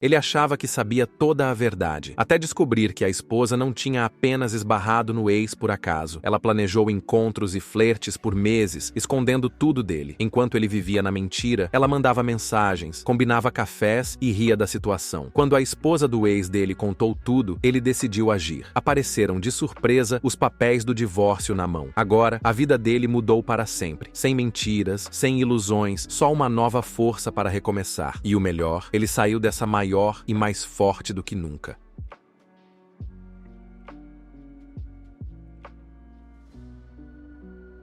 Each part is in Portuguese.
Ele achava que sabia toda a verdade, até descobrir que a esposa não tinha apenas esbarrado no ex por acaso. Ela planejou encontros e flertes por meses, escondendo tudo dele. Enquanto ele vivia na mentira, ela mandava mensagens, combinava cafés e ria da situação. Quando a esposa do ex dele contou tudo, ele decidiu agir. Apareceram de surpresa os papéis do divórcio na mão. Agora, a vida dele mudou para sempre. Sem mentiras, sem ilusões, só uma nova força para recomeçar. E o melhor, ele saiu dessa maior e mais forte do que nunca.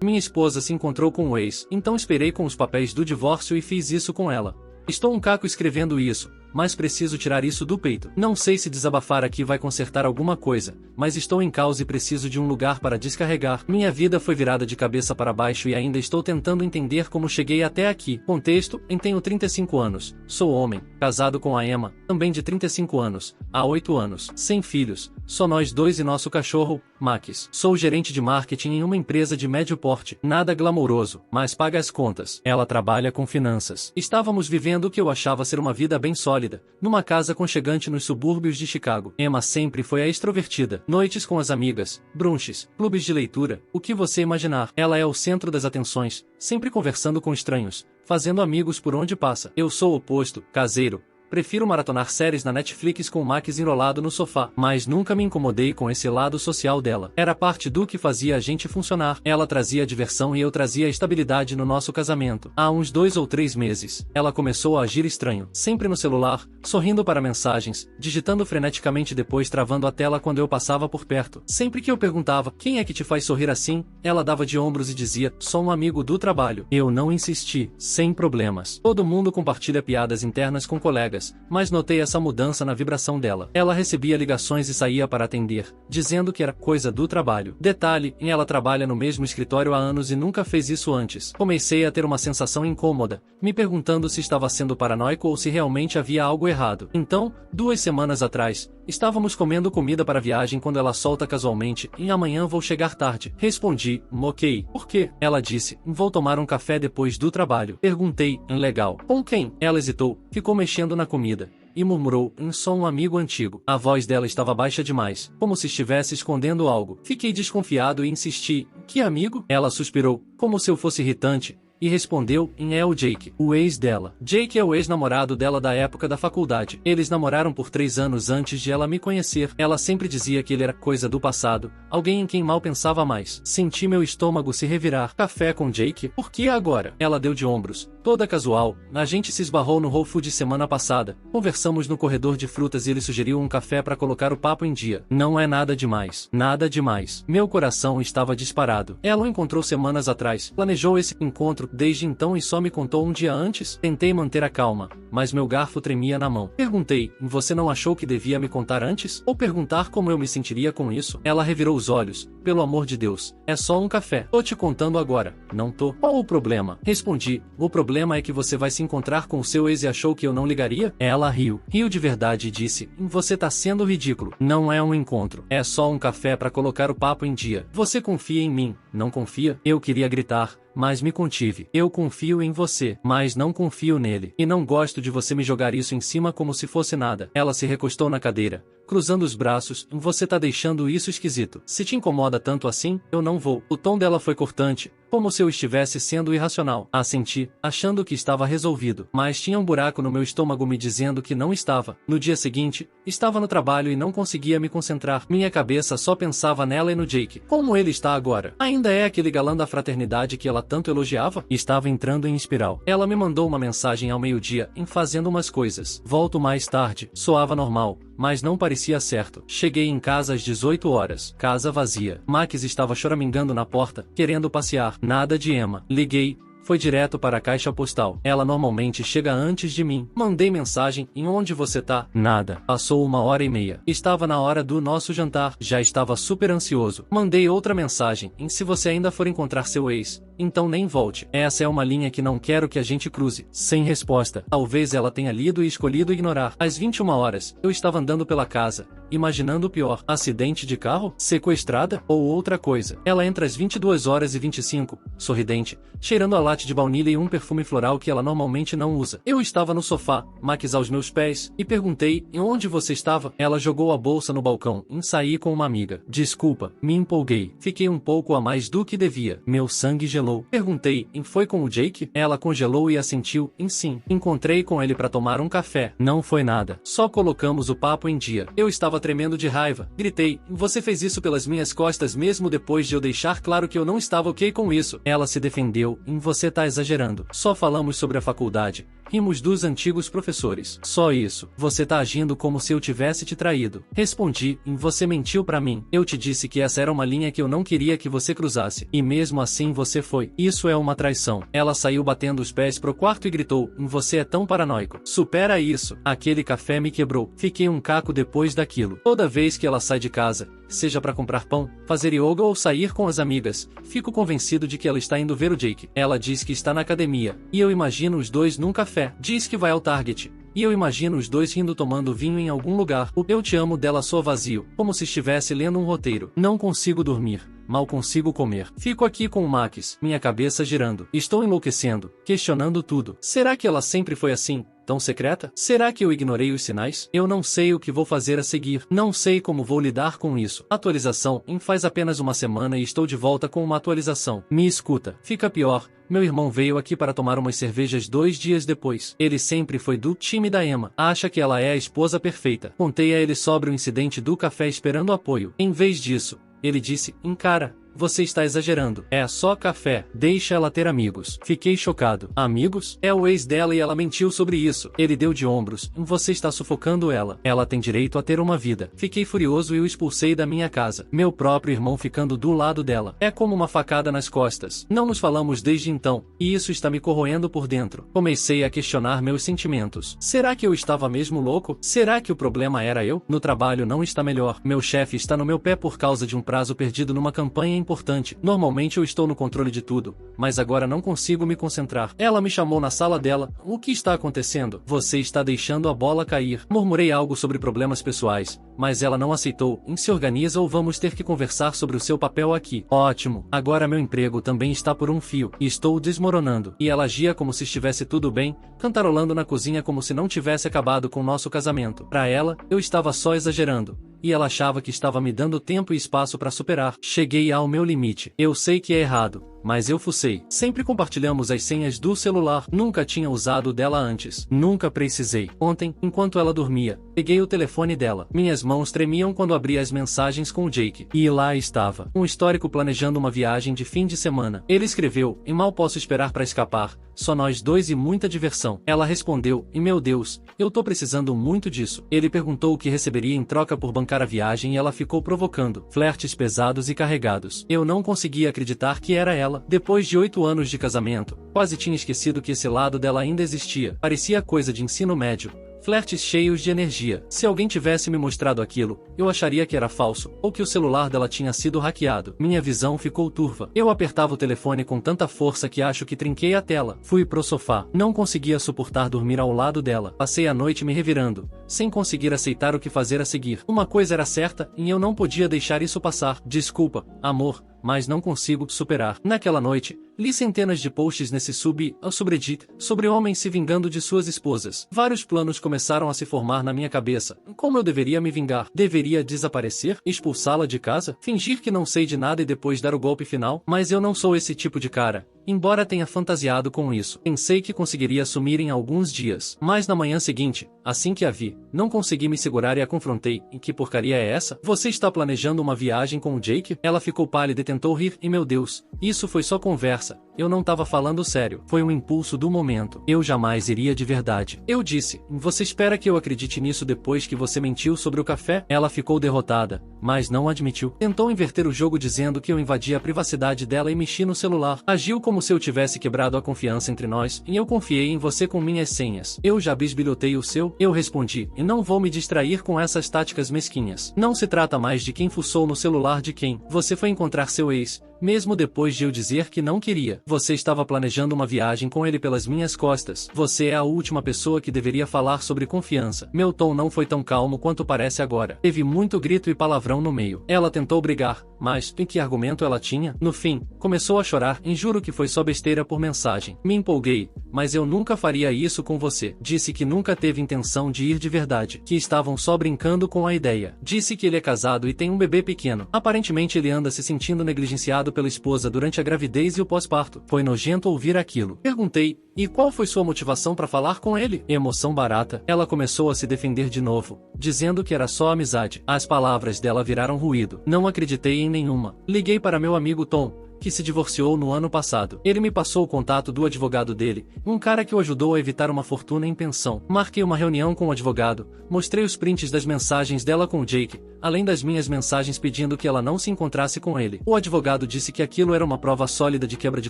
Minha esposa se encontrou com o ex, então esperei com os papéis do divórcio e fiz isso com ela. Estou um caco escrevendo isso, mas preciso tirar isso do peito. Não sei se desabafar aqui vai consertar alguma coisa, mas estou em caos e preciso de um lugar para descarregar. Minha vida foi virada de cabeça para baixo e ainda estou tentando entender como cheguei até aqui. Contexto: tenho 35 anos, sou homem, casado com a Emma, também de 35 anos, há 8 anos, sem filhos, só nós dois e nosso cachorro, Max. Sou gerente de marketing em uma empresa de médio porte, nada glamouroso, mas paga as contas. Ela trabalha com finanças. Estávamos vivendo o que eu achava ser uma vida bem sólida, numa casa aconchegante nos subúrbios de Chicago. Emma sempre foi a extrovertida. Noites com as amigas, brunches, clubes de leitura, o que você imaginar. Ela é o centro das atenções, sempre conversando com estranhos, fazendo amigos por onde passa. Eu sou o oposto, caseiro. Prefiro maratonar séries na Netflix com o Max enrolado no sofá, mas nunca me incomodei com esse lado social dela. Era parte do que fazia a gente funcionar. Ela trazia diversão e eu trazia estabilidade no nosso casamento. Há uns 2 ou 3 meses, ela começou a agir estranho, sempre no celular, sorrindo para mensagens, digitando freneticamente, depois travando a tela quando eu passava por perto. Sempre que eu perguntava, quem é que te faz sorrir assim? Ela dava de ombros e dizia, sou um amigo do trabalho. Eu não insisti, sem problemas. Todo mundo compartilha piadas internas com colegas, mas notei essa mudança na vibração dela. Ela recebia ligações e saía para atender, dizendo que era coisa do trabalho. Detalhe, ela trabalha no mesmo escritório há anos e nunca fez isso antes. Comecei a ter uma sensação incômoda, me perguntando se estava sendo paranoico ou se realmente havia algo errado. Então, 2 semanas atrás, estávamos comendo comida para a viagem quando ela solta casualmente, e amanhã vou chegar tarde. Respondi, ok. Por quê? Ela disse, vou tomar um café depois do trabalho. Perguntei, legal. Com quem? Ela hesitou, ficou mexendo na comida e murmurou, sou um amigo antigo. A voz dela estava baixa demais, como se estivesse escondendo algo. Fiquei desconfiado e insisti, que amigo? Ela suspirou, como se eu fosse irritante, e respondeu, é o Jake, o ex dela. Jake é o ex-namorado dela da época da faculdade. Eles namoraram por 3 anos antes de ela me conhecer. Ela sempre dizia que ele era coisa do passado, alguém em quem mal pensava mais. Senti meu estômago se revirar. Café com Jake? Por que agora? Ela deu de ombros, toda casual. A gente se esbarrou no Whole Foods semana passada. Conversamos no corredor de frutas e ele sugeriu um café para colocar o papo em dia. Não é nada demais. Nada demais. Meu coração estava disparado. Ela o encontrou semanas atrás. Planejou esse encontro desde então e só me contou um dia antes. Tentei manter a calma, mas meu garfo tremia na mão. Perguntei, você não achou que devia me contar antes? Ou perguntar como eu me sentiria com isso? Ela revirou os olhos. Pelo amor de Deus, é só um café. Tô te contando agora. Não tô. Qual o problema? Respondi, o problema é que você vai se encontrar com o seu ex e achou que eu não ligaria? Ela riu. Riu de verdade e disse, você tá sendo ridículo. Não é um encontro. É só um café para colocar o papo em dia. Você confia em mim, não confia? Eu queria gritar, mas me contive. Eu confio em você, mas não confio nele. E não gosto de você me jogar isso em cima como se fosse nada. Ela se recostou na cadeira, cruzando os braços. Você tá deixando isso esquisito. Se te incomoda tanto assim, eu não vou. O tom dela foi cortante, como se eu estivesse sendo irracional. Assenti, achando que estava resolvido, mas tinha um buraco no meu estômago me dizendo que não estava. No dia seguinte, estava no trabalho e não conseguia me concentrar. Minha cabeça só pensava nela e no Jake. Como ele está agora? Ainda é aquele galã da fraternidade que ela tanto elogiava? Estava entrando em espiral. Ela me mandou uma mensagem ao meio-dia, fazendo umas coisas. Volto mais tarde. Soava normal, mas não parecia certo. Cheguei em casa às 18 horas. Casa vazia. Max estava choramingando na porta, querendo passear. Nada de Emma. Liguei. Foi direto para a caixa postal. Ela normalmente chega antes de mim. Mandei mensagem, onde você tá? Nada. Passou 1h30. Estava na hora do nosso jantar. Já estava super ansioso. Mandei outra mensagem, se você ainda for encontrar seu ex, então nem volte. Essa é uma linha que não quero que a gente cruze. Sem resposta. Talvez ela tenha lido e escolhido ignorar. Às 21 horas, eu estava andando pela casa, imaginando o pior. Acidente de carro? Sequestrada? Ou outra coisa. Ela entra às 22h25, sorridente, cheirando a latte de baunilha e um perfume floral que ela normalmente não usa. Eu estava no sofá, maquis aos meus pés, e perguntei, em onde você estava? Ela jogou a bolsa no balcão, e saí com uma amiga. Desculpa, me empolguei. Fiquei um pouco a mais do que devia. Meu sangue gelou. Perguntei, foi com o Jake? Ela congelou e assentiu, sim. Encontrei com ele para tomar um café. Não foi nada. Só colocamos o papo em dia. Eu estava tremendo de raiva. Gritei, você fez isso pelas minhas costas mesmo depois de eu deixar claro que eu não estava ok com isso. Ela se defendeu, você tá exagerando. Só falamos sobre a faculdade. Rimos dos antigos professores. Só isso. Você tá agindo como se eu tivesse te traído. Respondi, você mentiu pra mim. Eu te disse que essa era uma linha que eu não queria que você cruzasse. E mesmo assim você foi. Isso é uma traição. Ela saiu batendo os pés pro quarto e gritou, você é tão paranoico. Supera isso. Aquele café me quebrou. Fiquei um caco depois daquilo. Toda vez que ela sai de casa, seja pra comprar pão, fazer yoga ou sair com as amigas, fico convencido de que ela está indo ver o Jake. Ela diz que está na academia, e eu imagino os dois num café. Diz que vai ao Target, e eu imagino os dois rindo tomando vinho em algum lugar. O eu te amo dela soa vazio, como se estivesse lendo um roteiro. Não consigo dormir. Mal consigo comer. Fico aqui com o Max, minha cabeça girando. Estou enlouquecendo, questionando tudo. Será que ela sempre foi assim, tão secreta? Será que eu ignorei os sinais? Eu não sei o que vou fazer a seguir. Não sei como vou lidar com isso. Atualização, faz apenas uma semana e estou de volta com uma atualização. Me escuta. Fica pior. Meu irmão veio aqui para tomar umas cervejas 2 dias depois. Ele sempre foi do time da Emma. Acha que ela é a esposa perfeita. Contei a ele sobre o incidente do café esperando apoio. Em vez disso, ele disse, cara, você está exagerando. É só café. Deixa ela ter amigos. Fiquei chocado. Amigos? É o ex dela e ela mentiu sobre isso. Ele deu de ombros. Você está sufocando ela. Ela tem direito a ter uma vida. Fiquei furioso e o expulsei da minha casa. Meu próprio irmão ficando do lado dela. É como uma facada nas costas. Não nos falamos desde então, e isso está me corroendo por dentro. Comecei a questionar meus sentimentos. Será que eu estava mesmo louco? Será que o problema era eu? No trabalho não está melhor. Meu chefe está no meu pé por causa de um prazo perdido numa campanha importante. Normalmente eu estou no controle de tudo, mas agora não consigo me concentrar. Ela me chamou na sala dela. O que está acontecendo? Você está deixando a bola cair. Murmurei algo sobre problemas pessoais, mas ela não aceitou. Se organiza ou vamos ter que conversar sobre o seu papel aqui. Ótimo. Agora meu emprego também está por um fio. Estou desmoronando. E ela agia como se estivesse tudo bem, cantarolando na cozinha como se não tivesse acabado com nosso casamento. Para ela, eu estava só exagerando. E ela achava que estava me dando tempo e espaço para superar. Cheguei ao meu limite. Eu sei que é errado, mas eu fucei. Sempre compartilhamos as senhas do celular. Nunca tinha usado o dela antes. Nunca precisei. Ontem, enquanto ela dormia, peguei o telefone dela. Minhas mãos tremiam quando abri as mensagens com o Jake. E lá estava. Um histórico planejando uma viagem de fim de semana. Ele escreveu, mal posso esperar para escapar. Só nós dois e muita diversão. Ela respondeu, meu Deus, eu tô precisando muito disso. Ele perguntou o que receberia em troca por bancar a viagem e ela ficou provocando. Flertes pesados e carregados. Eu não conseguia acreditar que era ela. Depois de 8 anos de casamento, quase tinha esquecido que esse lado dela ainda existia. Parecia coisa de ensino médio. Flertes cheios de energia. Se alguém tivesse me mostrado aquilo, eu acharia que era falso, ou que o celular dela tinha sido hackeado. Minha visão ficou turva. Eu apertava o telefone com tanta força que acho que trinquei a tela. Fui pro sofá. Não conseguia suportar dormir ao lado dela. Passei a noite me revirando, sem conseguir aceitar o que fazer a seguir. Uma coisa era certa, e eu não podia deixar isso passar. Desculpa, amor, mas não consigo superar. Naquela noite, li centenas de posts nesse subreddit sobre homens se vingando de suas esposas. Vários planos começaram a se formar na minha cabeça. Como eu deveria me vingar? Deveria desaparecer? Expulsá-la de casa? Fingir que não sei de nada e depois dar o golpe final? Mas eu não sou esse tipo de cara. Embora tenha fantasiado com isso, pensei que conseguiria sumir em alguns dias. Mas na manhã seguinte, assim que a vi, não consegui me segurar e a confrontei. E que porcaria é essa? Você está planejando uma viagem com o Jake? Ela ficou pálida e tentou rir. E meu Deus, isso foi só conversa. Eu não tava falando sério. Foi um impulso do momento. Eu jamais iria de verdade. Eu disse, você espera que eu acredite nisso depois que você mentiu sobre o café? Ela ficou derrotada, mas não admitiu. Tentou inverter o jogo dizendo que eu invadi a privacidade dela e mexi no celular. Agiu como se eu tivesse quebrado a confiança entre nós, e eu confiei em você com minhas senhas. Eu já bisbilhotei o seu? Eu respondi, e não vou me distrair com essas táticas mesquinhas. Não se trata mais de quem fuçou no celular de quem. Você foi encontrar seu ex, mesmo depois de eu dizer que não queria. Você estava planejando uma viagem com ele pelas minhas costas. Você é a última pessoa que deveria falar sobre confiança. Meu tom não foi tão calmo quanto parece agora. Teve muito grito e palavrão no meio. Ela tentou brigar, mas em que argumento ela tinha? No fim, começou a chorar e juro que foi só besteira por mensagem. Me empolguei, mas eu nunca faria isso com você. Disse que nunca teve intenção de ir de verdade, que estavam só brincando com a ideia. Disse que ele é casado e tem um bebê pequeno. Aparentemente ele anda se sentindo negligenciado pela esposa durante a gravidez e o pós-parto. Foi nojento ouvir aquilo. Perguntei, e qual foi sua motivação para falar com ele? Emoção barata. Ela começou a se defender de novo, dizendo que era só amizade. As palavras dela viraram ruído. Não acreditei em nenhuma. Liguei para meu amigo Tom, que se divorciou no ano passado. Ele me passou o contato do advogado dele, um cara que o ajudou a evitar uma fortuna em pensão. Marquei uma reunião com o advogado, mostrei os prints das mensagens dela com o Jake, além das minhas mensagens pedindo que ela não se encontrasse com ele. O advogado disse que aquilo era uma prova sólida de quebra de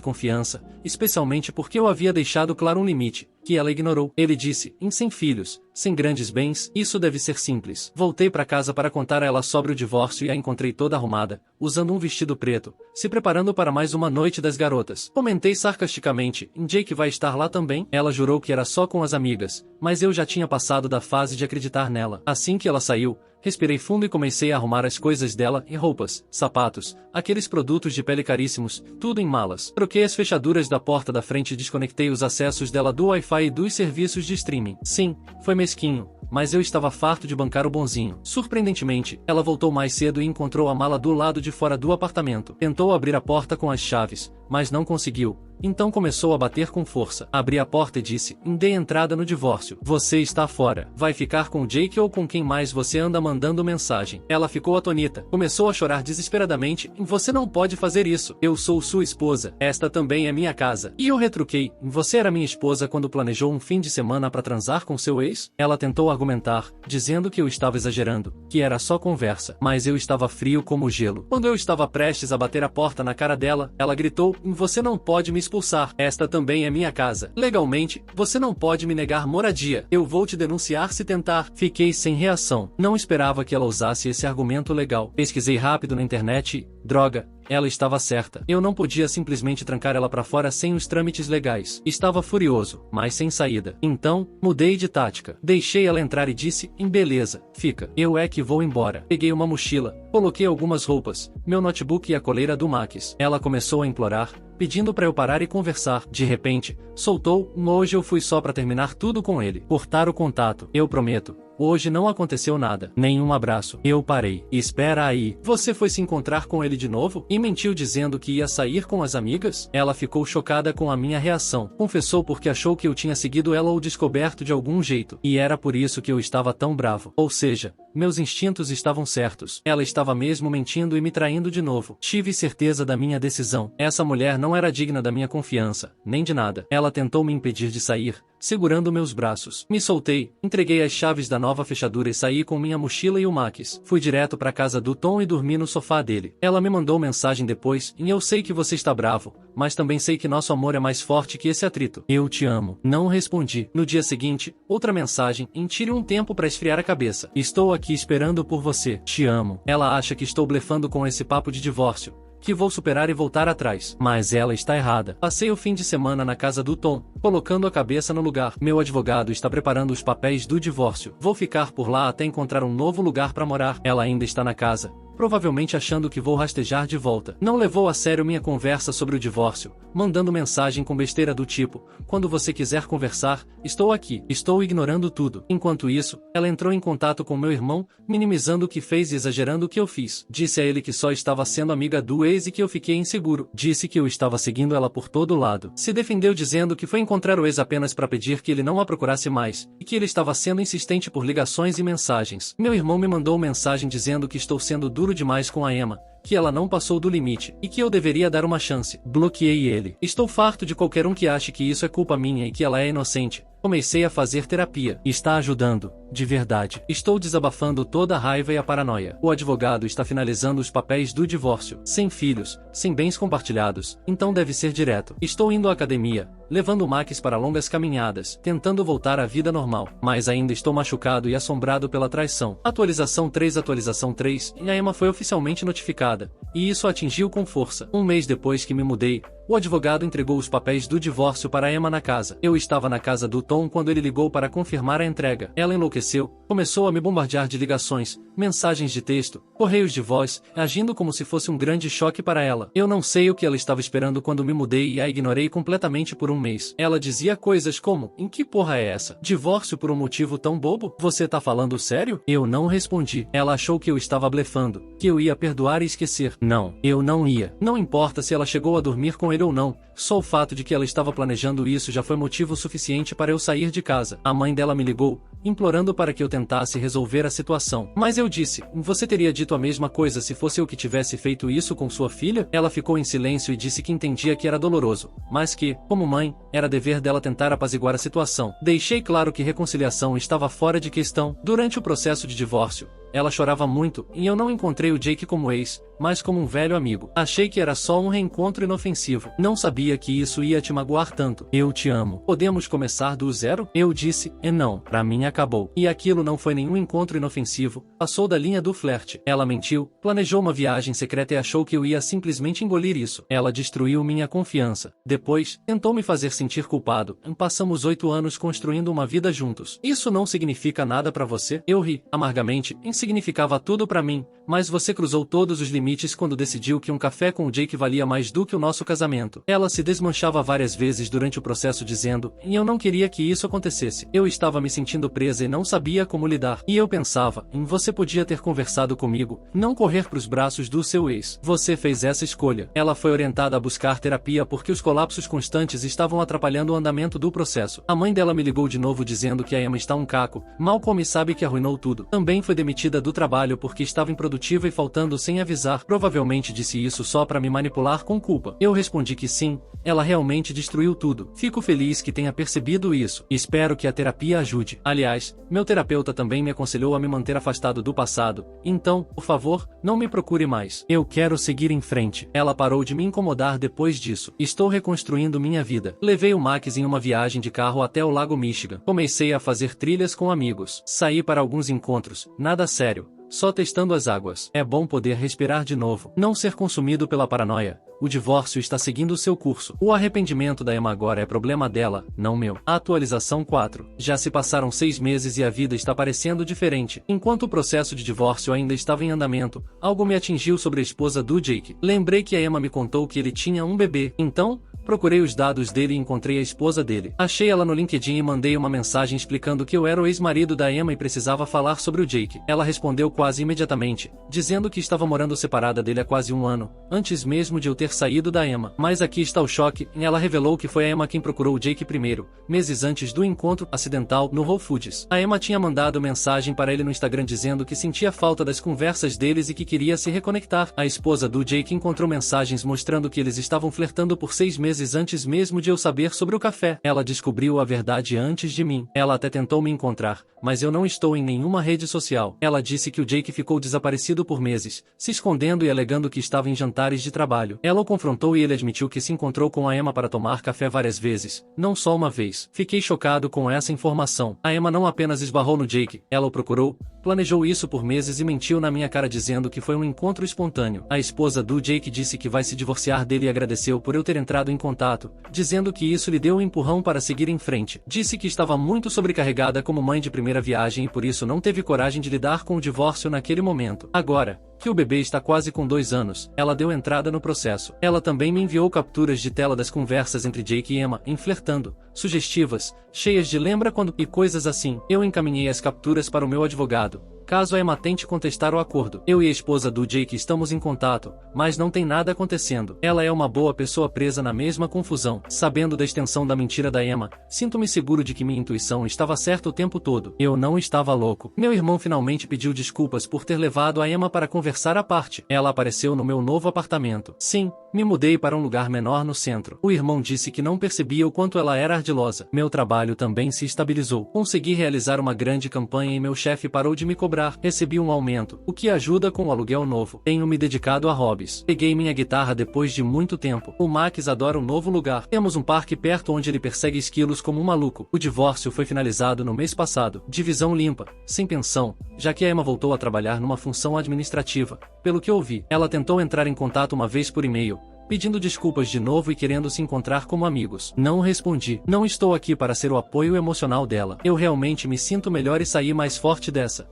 confiança, especialmente porque eu havia deixado claro um limite, que ela ignorou. Ele disse, sem filhos, sem grandes bens, isso deve ser simples. Voltei para casa para contar a ela sobre o divórcio e a encontrei toda arrumada, usando um vestido preto, se preparando para mais uma noite das garotas. Comentei sarcasticamente, Jake vai estar lá também? Ela jurou que era só com as amigas, mas eu já tinha passado da fase de acreditar nela. Assim que ela saiu, respirei fundo e comecei a arrumar as coisas dela, e roupas, sapatos, aqueles produtos de pele caríssimos, tudo em malas. Troquei as fechaduras da porta da frente e desconectei os acessos dela do Wi-Fi e dos serviços de streaming. Sim, foi mesquinho, mas eu estava farto de bancar o bonzinho. Surpreendentemente, ela voltou mais cedo e encontrou a mala do lado de fora do apartamento. Tentou abrir a porta com as chaves, mas não conseguiu. Então começou a bater com força. Abri a porta e disse, dê entrada no divórcio. Você está fora. Vai ficar com Jake ou com quem mais você anda mandando mensagem? Ela ficou atonita. Começou a chorar desesperadamente. Você não pode fazer isso. Eu sou sua esposa. Esta também é minha casa. E eu retruquei. Você era minha esposa quando planejou um fim de semana para transar com seu ex? Ela tentou argumentar, dizendo que eu estava exagerando, que era só conversa. Mas eu estava frio como gelo. Quando eu estava prestes a bater a porta na cara dela, ela gritou, você não pode me expulsar. Esta também é minha casa. Legalmente, você não pode me negar moradia. Eu vou te denunciar se tentar. Fiquei sem reação. Não esperava que ela usasse esse argumento legal. Pesquisei rápido na internet e, droga, ela estava certa. Eu não podia simplesmente trancar ela pra fora sem os trâmites legais. Estava furioso, mas sem saída. Então, mudei de tática. Deixei ela entrar e disse, beleza, fica. Eu é que vou embora. Peguei uma mochila, coloquei algumas roupas, meu notebook e a coleira do Max. Ela começou a implorar, pedindo para eu parar e conversar. De repente, soltou, hoje eu fui só para terminar tudo com ele. Cortar o contato. Eu prometo. Hoje não aconteceu nada. Nenhum abraço. Eu parei. Espera aí. Você foi se encontrar com ele de novo? E mentiu dizendo que ia sair com as amigas? Ela ficou chocada com a minha reação. Confessou porque achou que eu tinha seguido ela ou descoberto de algum jeito. E era por isso que eu estava tão bravo. Ou seja, meus instintos estavam certos. Ela estava mesmo mentindo e me traindo de novo. Tive certeza da minha decisão. Essa mulher não era digna da minha confiança, nem de nada. Ela tentou me impedir de sair, segurando meus braços. Me soltei, entreguei as chaves da nova fechadura e saí com minha mochila e o Max. Fui direto para casa do Tom e dormi no sofá dele. Ela me mandou mensagem depois, e eu sei que você está bravo, mas também sei que nosso amor é mais forte que esse atrito. Eu te amo. Não respondi. No dia seguinte, outra mensagem, tire um tempo para esfriar a cabeça. Estou aqui esperando por você. Te amo. Ela acha que estou blefando com esse papo de divórcio, que vou superar e voltar atrás. Mas ela está errada. Passei o fim de semana na casa do Tom, colocando a cabeça no lugar. Meu advogado está preparando os papéis do divórcio. Vou ficar por lá até encontrar um novo lugar para morar. Ela ainda está na casa, provavelmente achando que vou rastejar de volta. Não levou a sério minha conversa sobre o divórcio, mandando mensagem com besteira do tipo, quando você quiser conversar, estou aqui. Estou ignorando tudo. Enquanto isso, ela entrou em contato com meu irmão, minimizando o que fez e exagerando o que eu fiz. Disse a ele que só estava sendo amiga do ex e que eu fiquei inseguro. Disse que eu estava seguindo ela por todo lado. Se defendeu dizendo que foi encontrar o ex apenas para pedir que ele não a procurasse mais, e que ele estava sendo insistente por ligações e mensagens. Meu irmão me mandou mensagem dizendo que estou sendo duro demais com a Emma, que ela não passou do limite, e que eu deveria dar uma chance. Bloqueei ele. Estou farto de qualquer um que ache que isso é culpa minha e que ela é inocente. Comecei a fazer terapia. Está ajudando, de verdade. Estou desabafando toda a raiva e a paranoia. O advogado está finalizando os papéis do divórcio. Sem filhos, sem bens compartilhados, então deve ser direto. Estou indo à academia, levando o Max para longas caminhadas, tentando voltar à vida normal. Mas ainda estou machucado e assombrado pela traição. Atualização 3, e a Emma foi oficialmente notificada advogada, e isso a atingiu com força. Um mês depois que me mudei, o advogado entregou os papéis do divórcio para Emma na casa. Eu estava na casa do Tom quando ele ligou para confirmar a entrega. Ela enlouqueceu, começou a me bombardear de ligações, mensagens de texto, correios de voz, agindo como se fosse um grande choque para ela. Eu não sei o que ela estava esperando quando me mudei e a ignorei completamente por um mês. Ela dizia coisas como: "Em que porra é essa? Divórcio por um motivo tão bobo? Você tá falando sério?" Eu não respondi. Ela achou que eu estava blefando, que eu ia perdoar e esquecer. Não, eu não ia. Não importa se ela chegou a dormir com ele ou não, só o fato de que ela estava planejando isso já foi motivo suficiente para eu sair de casa. A mãe dela me ligou, implorando para que eu tentasse resolver a situação. Mas eu disse: "Você teria dito a mesma coisa se fosse eu que tivesse feito isso com sua filha?" Ela ficou em silêncio e disse que entendia que era doloroso, mas que, como mãe, era dever dela tentar apaziguar a situação. Deixei claro que reconciliação estava fora de questão. Durante o processo de divórcio, ela chorava muito, e eu não encontrei o Jake como ex, mas como um velho amigo. Achei que era só um reencontro inofensivo. Não sabia que isso ia te magoar tanto. "Eu te amo. Podemos começar do zero?" Eu disse: não, pra mim acabou." E aquilo não foi nenhum encontro inofensivo, passou da linha do flerte. Ela mentiu, planejou uma viagem secreta e achou que eu ia simplesmente engolir isso. Ela destruiu minha confiança. Depois, tentou me fazer sentir culpado. Passamos 8 anos construindo uma vida juntos. "Isso não significa nada pra você?" Eu ri, amargamente. Significava tudo pra mim, mas você cruzou todos os limites quando decidiu que um café com o Jake valia mais do que o nosso casamento. Ela se desmanchava várias vezes durante o processo dizendo: "E eu não queria que isso acontecesse." Eu estava me sentindo presa e não sabia como lidar. E eu pensava: "Você podia ter conversado comigo, não correr pros braços do seu ex. Você fez essa escolha." Ela foi orientada a buscar terapia porque os colapsos constantes estavam atrapalhando o andamento do processo. A mãe dela me ligou de novo dizendo que a Emma está um caco, mal come sabe que arruinou tudo. Também foi demitida do trabalho porque estava improdutiva e faltando sem avisar. Provavelmente disse isso só para me manipular com culpa. Eu respondi que sim, ela realmente destruiu tudo. Fico feliz que tenha percebido isso. Espero que a terapia ajude. Aliás, meu terapeuta também me aconselhou a me manter afastado do passado. Então, por favor, não me procure mais. Eu quero seguir em frente. Ela parou de me incomodar depois disso. Estou reconstruindo minha vida. Levei o Max em uma viagem de carro até o Lago Michigan. Comecei a fazer trilhas com amigos. Saí para alguns encontros. Nada sério, só testando as águas. É bom poder respirar de novo, não ser consumido pela paranoia. O divórcio está seguindo seu curso. O arrependimento da Emma agora é problema dela, não meu. Atualização 4. Já se passaram 6 meses e a vida está parecendo diferente. Enquanto o processo de divórcio ainda estava em andamento, algo me atingiu sobre a esposa do Jake. Lembrei que a Emma me contou que ele tinha um bebê. Então, procurei os dados dele e encontrei a esposa dele. Achei ela no LinkedIn e mandei uma mensagem explicando que eu era o ex-marido da Emma e precisava falar sobre o Jake. Ela respondeu quase imediatamente, dizendo que estava morando separada dele há quase 1 ano, antes mesmo de eu ter saído da Emma. Mas aqui está o choque, ela revelou que foi a Emma quem procurou o Jake primeiro, meses antes do encontro acidental no Whole Foods. A Emma tinha mandado mensagem para ele no Instagram dizendo que sentia falta das conversas deles e que queria se reconectar. A esposa do Jake encontrou mensagens mostrando que eles estavam flertando por 6 meses antes mesmo de eu saber sobre o café. Ela descobriu a verdade antes de mim. Ela até tentou me encontrar, mas eu não estou em nenhuma rede social. Ela disse que o Jake ficou desaparecido por meses, se escondendo e alegando que estava em jantares de trabalho. Ela o confrontou e ele admitiu que se encontrou com a Emma para tomar café várias vezes, não só uma vez. Fiquei chocado com essa informação. A Emma não apenas esbarrou no Jake, ela o procurou, planejou isso por meses e mentiu na minha cara dizendo que foi um encontro espontâneo. A esposa do Jake disse que vai se divorciar dele e agradeceu por eu ter entrado em contato, dizendo que isso lhe deu um empurrão para seguir em frente. Disse que estava muito sobrecarregada como mãe de primeira viagem e por isso não teve coragem de lidar com o divórcio naquele momento. Agora que o bebê está quase com 2 anos, ela deu entrada no processo. Ela também me enviou capturas de tela das conversas entre Jake e Emma, flertando, sugestivas, cheias de lembra quando e coisas assim. Eu encaminhei as capturas para o meu advogado, caso a Emma tente contestar o acordo. Eu e a esposa do Jake estamos em contato, mas não tem nada acontecendo. Ela é uma boa pessoa presa na mesma confusão. Sabendo da extensão da mentira da Emma, sinto-me seguro de que minha intuição estava certa o tempo todo. Eu não estava louco. Meu irmão finalmente pediu desculpas por ter levado a Emma para conversar à parte. Ela apareceu no meu novo apartamento. Sim, me mudei para um lugar menor no centro. O irmão disse que não percebia o quanto ela era ardilosa. Meu trabalho também se estabilizou. Consegui realizar uma grande campanha e meu chefe parou de me cobrar. Recebi um aumento, o que ajuda com o aluguel novo. Tenho me dedicado a hobbies. Peguei minha guitarra depois de muito tempo. O Max adora um novo lugar. Temos um parque perto onde ele persegue esquilos como um maluco. O divórcio foi finalizado no mês passado. Divisão limpa, sem pensão, já que a Emma voltou a trabalhar numa função administrativa. Pelo que ouvi, ela tentou entrar em contato uma vez por e-mail, pedindo desculpas de novo e querendo se encontrar como amigos. Não respondi. Não estou aqui para ser o apoio emocional dela. Eu realmente me sinto melhor e saí mais forte dessa.